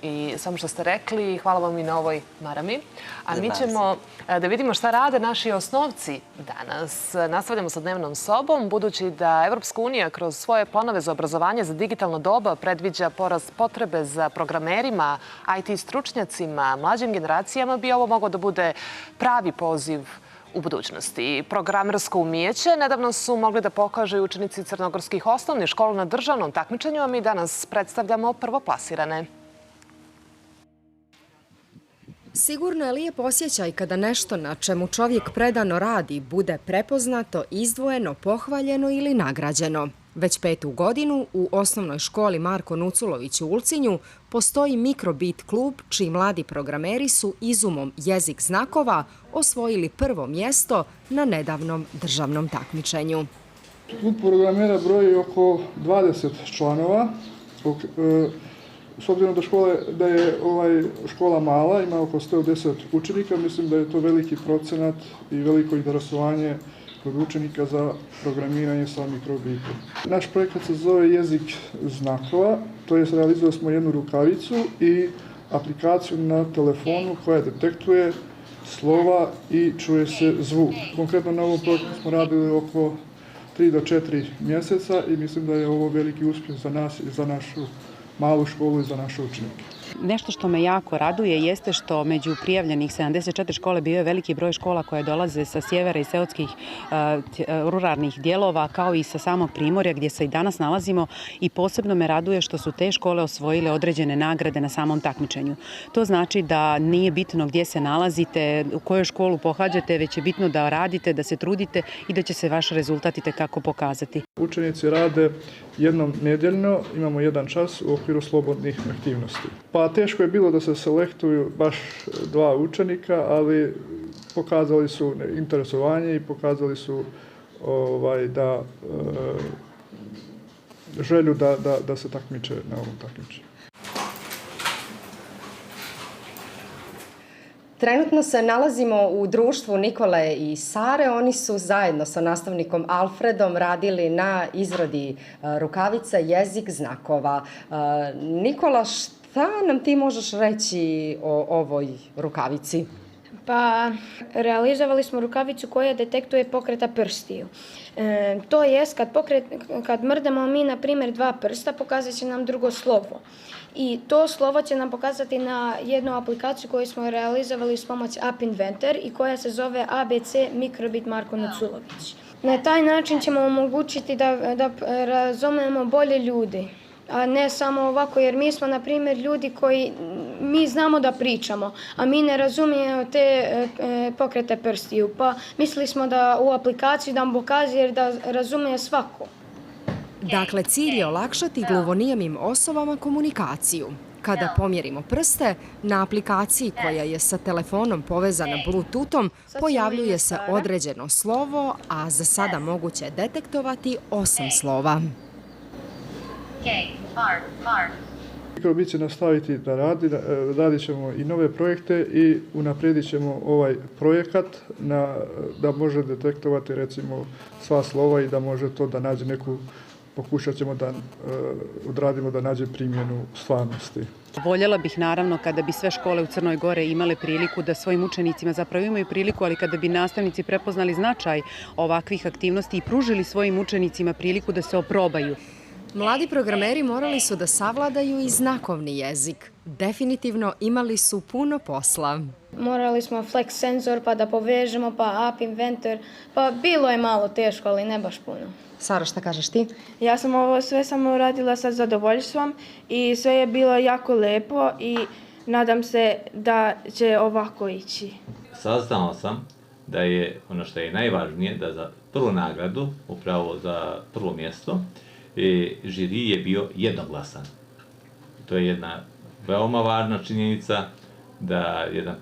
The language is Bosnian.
I samo što ste rekli, hvala vam i na ovoj marami. A mi ćemo da vidimo šta rade naši osnovci danas. Nastavljamo sa dnevnom sobom, budući da Evropska unija kroz svoje planove za obrazovanje za digitalno doba predviđa porast potrebe za programerima, IT stručnjacima, mlađim generacijama, bi ovo moglo da bude pravi poziv u budućnosti. Programersko umijeće nedavno su mogli da pokažu i učenici crnogorskih osnovnih škola na državnom takmičenju, a mi danas predstavljamo prvoplasirane. Sigurno je lijep osjećaj kada nešto na čemu čovjek predano radi bude prepoznato, izdvojeno, pohvaljeno ili nagrađeno. Već 5. godinu u osnovnoj školi Marko Nuculović u Ulcinju postoji Mikrobit klub čiji mladi programeri su izumom jezik znakova osvojili prvo mjesto na nedavnom državnom takmičenju. Klub programera broji oko 20 članova. S obzirom da je škola mala, ima oko 110 učenika, mislim da je to veliki procenat i veliko interesovanje kod učenika za programiranje sa mikrobitom. Naš projekat se zove jezik znakova, to je realizovali smo jednu rukavicu i aplikaciju na telefonu koja detektuje slova i čuje se zvuk. Konkretno na ovom projektu smo radili oko 3 do 4 mjeseca i mislim da je ovo veliki uspjeh za nas i za našu malu školu i za naše učenike. Nešto što me jako raduje jeste što među prijavljenih 74 škole bio je veliki broj škola koje dolaze sa sjevera i seoskih ruralnih dijelova, kao i sa samog Primorja gdje se i danas nalazimo, i posebno me raduje što su te škole osvojile određene nagrade na samom takmičenju. To znači da nije bitno gdje se nalazite, u koju školu pohađate, već je bitno da radite, da se trudite i da će se vaš rezultat itekako pokazati. Učenici rade jednom nedjeljno, imamo jedan čas u okviru slobodnih aktivnosti. Pa teško je bilo da se selektuju baš 2 učenika, ali pokazali su interesovanje i pokazali su želju da se takmiče na ovom takmičenju. Trenutno se nalazimo u društvu Nikole i Sare. Oni su zajedno sa nastavnikom Alfredom radili na izradi rukavica jezik znakova. Nikola, šta nam ti možeš reći o ovoj rukavici? Pa, realizovali smo rukavicu koja detektuje pokreta prstiju. To jest, kad mrdemo mi, na primjer, 2 prsta, pokazat će nam drugo slovo. I to slovo će nam pokazati na jednu aplikaciju koju smo realizovali s pomoć App Inventor i koja se zove ABC Mikrobit Marko Nuculović. Na taj način ćemo omogućiti da razumijemo bolje ljudi, a ne samo ovako, jer mi smo, na primjer, ljudi koji mi znamo da pričamo, a mi ne razumijemo te pokrete prstiju, pa mislili smo da u aplikaciji da nam pokaže jer da razumije svako. Dakle, cilj je olakšati gluvonijemim osobama komunikaciju. Kada pomjerimo prste, na aplikaciji koja je sa telefonom povezana Bluetoothom pojavljuje se određeno slovo, a za sada moguće je detektovati 8 slova. Mikrobit će nastaviti da radi, radit ćemo i nove projekte i unaprijedit ćemo ovaj projekat da može detektovati recimo sva slova i da može to da nađe neku, pokušat ćemo da odradimo da nađe primjenu stvarnosti. Voljela bih naravno kada bi sve škole u Crnoj Gore imale priliku da svojim učenicima zapravo imaju priliku, ali kada bi nastavnici prepoznali značaj ovakvih aktivnosti i pružili svojim učenicima priliku da se oprobaju. Mladi programeri morali su da savladaju i znakovni jezik. Definitivno imali su puno posla. Morali smo Flex senzor pa da povežemo, pa App Inventor, pa bilo je malo teško, ali ne baš puno. Sara, šta kažeš ti? Ja sam ovo sve samo radila sa zadovoljstvom i sve je bilo jako lepo i nadam se da će ovako ići. Saznao sam da je ono što je najvažnije, da za prvu nagradu, upravo za prvo mjesto, žiri je bio jednoglasan. To je jedna veoma važna činjenica da jedan